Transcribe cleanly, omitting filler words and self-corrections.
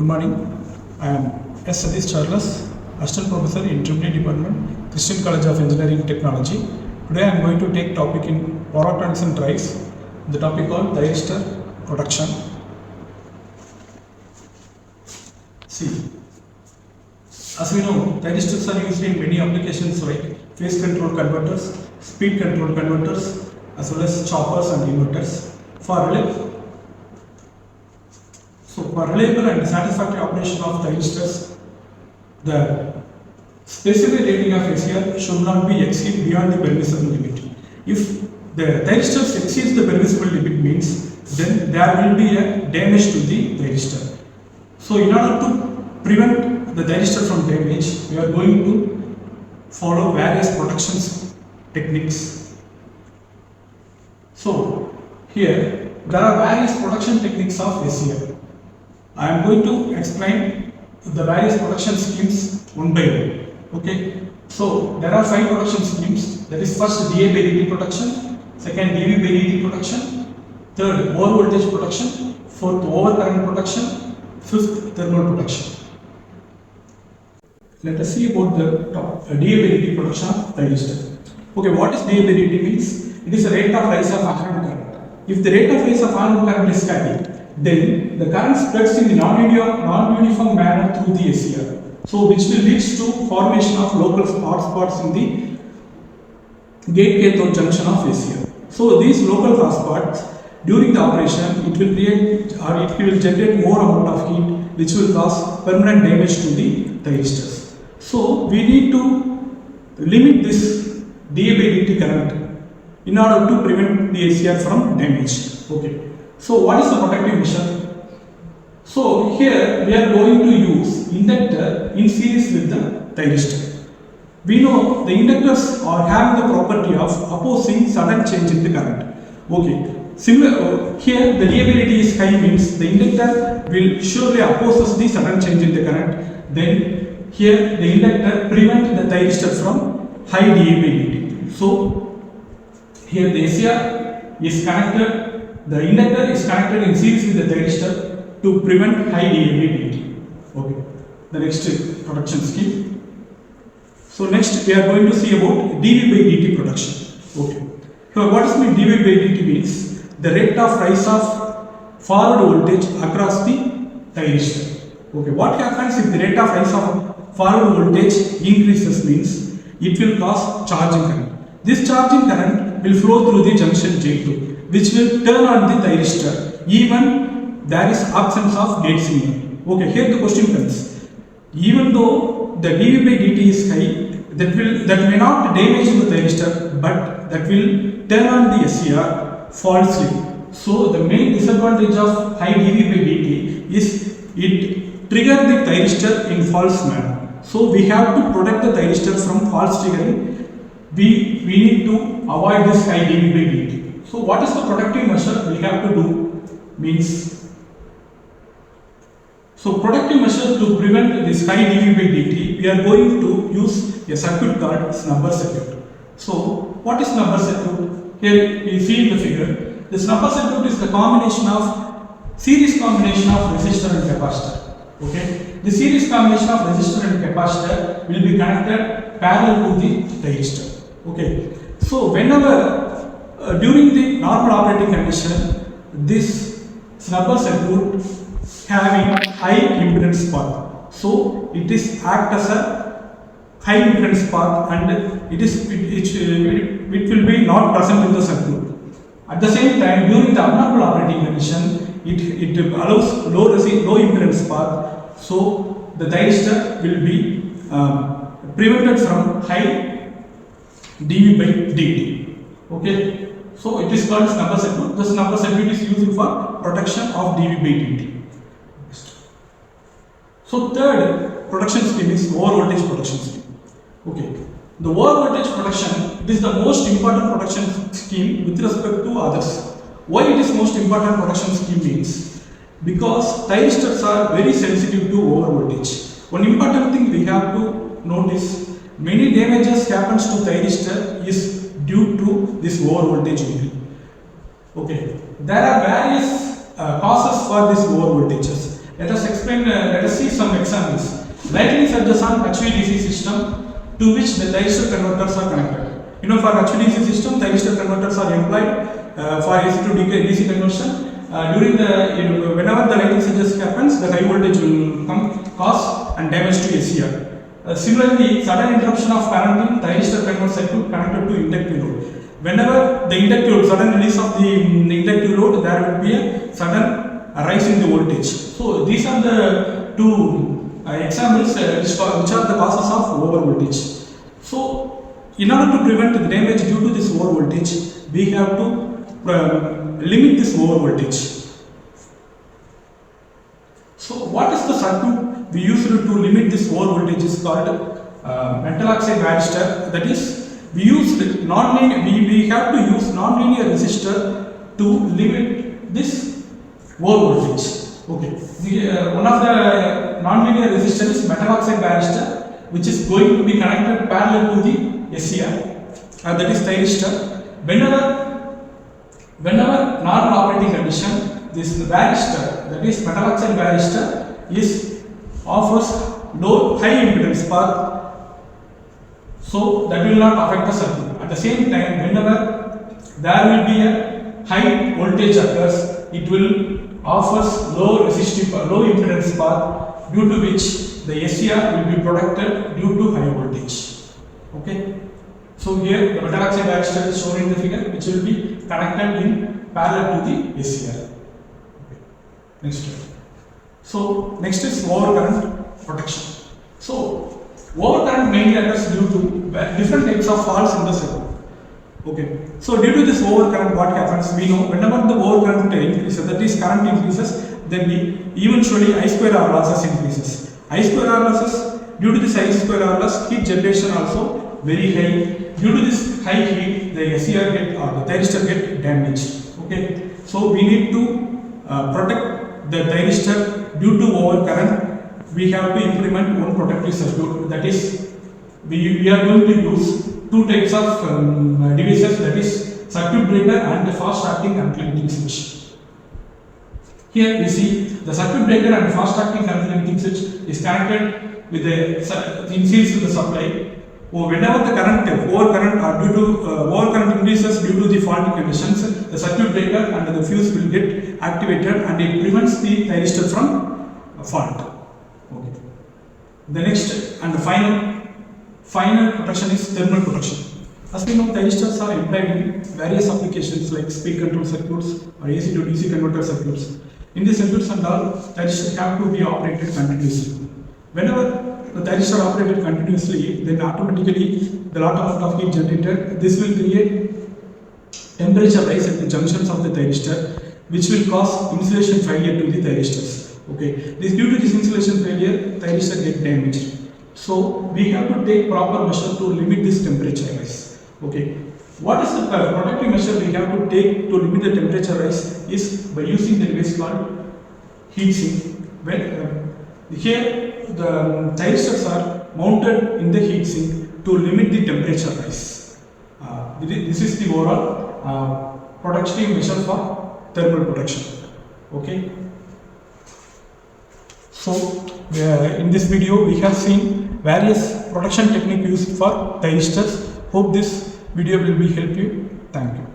Good morning. I am S. Satish Charles, Assistant Professor in EEE Department, Christian College of Engineering and Technology. Today I am going to take topic in power electronics and drives, the topic called thyristor production. See, as we know, thyristors are used in many applications like phase control converters, speed control converters, as well as choppers and inverters. For reliable and satisfactory operation of thyristors, the specific rating of SCR should not be exceed beyond the permissible limit. If the thyristors exceeds the permissible limit means then there will be a damage to the thyristor. So in order to prevent the thyristor from damage, we are going to follow various protection techniques. So here there are various protection techniques of SCR. I am going to explain the various protection schemes one by one. Okay. So there are 5 protection schemes. That is first DA by dt protection, second dV by dt protection, third over voltage protection, fourth overcurrent protection, fifth thermal protection. Let us see about the DA by dt protection of thyristor. Okay, what is DA by dt means? It is the rate of rise of anode current. If the rate of rise of anode current is static, then the current spreads in the non-uniform manner through the SCR. So which will lead to formation of local hot spots in the gate cathode junction of SCR. So these local hot spots during the operation it will create or it will generate more amount of heat which will cause permanent damage to the thyristors. So we need to limit this DA by dt current in order to prevent the SCR from damage. Okay. So what is the protective measure? So here we are going to use inductor in series with the thyristor. We know the inductors are having the property of opposing sudden change in the current. Okay. Similar here the DA by dt is high means the inductor will surely opposes the sudden change in the current. Then here the inductor prevent the thyristor from high DA by dt. So here the SCR is connected. The inductor is connected in series with the thyristor to prevent high DA by dt. Okay. The next protection scheme. So next we are going to see about dV by dt protection. Okay. So what does mean dV by dt means? The rate of rise of forward voltage across the thyristor. Okay. What happens if the rate of rise of forward voltage increases means it will cause charging current. This charging current will flow through the junction J2, which will turn on the thyristor even there is absence of gate signal. Okay, here the question comes. Even though the dV by dt is high, that may not damage the thyristor, but that will turn on the SCR falsely. So the main disadvantage of high dV by dt is it trigger the thyristor in false manner. So we have to protect the thyristor from false triggering. We need to avoid this high dV by dt. So what is the protective measure we have to do means, so protective measure to prevent this high dV by dt, we are going to use a circuit called snubber circuit. So what is snubber circuit? Here you see in the figure, the snubber circuit is the combination of series combination of resistor and capacitor. Okay, the series combination of resistor and capacitor will be connected parallel to the thyristor. Okay, so whenever during the normal operating condition, this snubber circuit having high impedance path. So it is act as a high impedance path and it will be not present in the circuit. At the same time, during the abnormal operating condition, it allows low impedance path. So the thyristor will be prevented from high dV by dt. Okay. So it is called snubber circuit. The snubber circuit is used for protection of dV by dt. So third protection scheme is over voltage protection scheme. Okay. The over voltage protection, this is the most important protection scheme with respect to others. Why it is most important protection scheme means? Because thyristors are very sensitive to over voltage. One important thing we have to notice, many damages happens to thyristor is due to this over voltage only. Okay, there are various causes for these lower voltages. Let us explain. Let us see some examples. Lightning surges on HVDC system to which the thyristor converters are connected. You know, for HVDC system, thyristor converters are employed for AC to DC conversion. During the whenever the lightning surges happens, the high voltage will come, cause and damage to SCR. Similarly, sudden interruption of current in thyristor converter circuit connected to inductive load. Whenever the inductive sudden release of the inductive load, there will be a sudden rise in the voltage. So these are the two examples which are the causes of over voltage. So in order to prevent the damage due to this over voltage, we have to limit this over voltage. So what is the circuit we use to limit this over voltage is called metal oxide varistor. That is, we use non-linear. We have to use non-linear resistor to limit this over voltage. Okay. One of the non-linear resistor is metal oxide varistor, which is going to be connected parallel to the SCR. That is thyristor. Whenever normal operating condition, this varistor, that is metal oxide varistor, offers high impedance path, so that will not affect the circuit. At the same time, whenever there will be a high voltage occurs, it will offers low impedance path, due to which the SCR will be protected due to high voltage. Okay. So here the metal oxide varistor is shown in the figure, which will be connected in parallel to the SCR. Okay. Next slide. So next is overcurrent protection. So overcurrent mainly occurs due to different types of faults in the circuit. Okay. So due to this overcurrent, what happens? We know whenever the overcurrent increases, that is current increases, then eventually I square R losses increases. I square R losses, due to this I square R loss, heat generation also very high. Due to this high heat, the SCR the thyristor get damaged. Okay. So we need to protect the thyristor due to overcurrent. We have to implement one protective circuit. That is, we are going to use two types of devices, that is circuit breaker and the fast acting current limiting switch. Here we see the circuit breaker and fast acting current limiting switch is connected with the in series to the supply. Whenever the overcurrent increases due to the faulty conditions, the circuit breaker and the fuse will get activated and it prevents the thyristor from fault. Okay. The next and the final protection is thermal protection. As we know, thyristors are employed in various applications like speed control circuits or AC to DC converter circuits. In these circuits and all, thyristors have to be operated continuously. Whenever the thyristor operated continuously, then automatically the lot amount of heat generated. This will create temperature rise at the junctions of the thyristor, which will cause insulation failure to the thyristors. Okay. Due to this insulation failure, thyristor get damaged. So we have to take proper measure to limit this temperature rise. Okay. What is the protective measure we have to take to limit the temperature rise is by using the device called heat sink. Here the thyristors are mounted in the heat sink to limit the temperature rise. This is the overall protective measure for thermal protection. Okay. So in this video we have seen various protection technique used for thyristors. Hope this video will be help you. Thank you.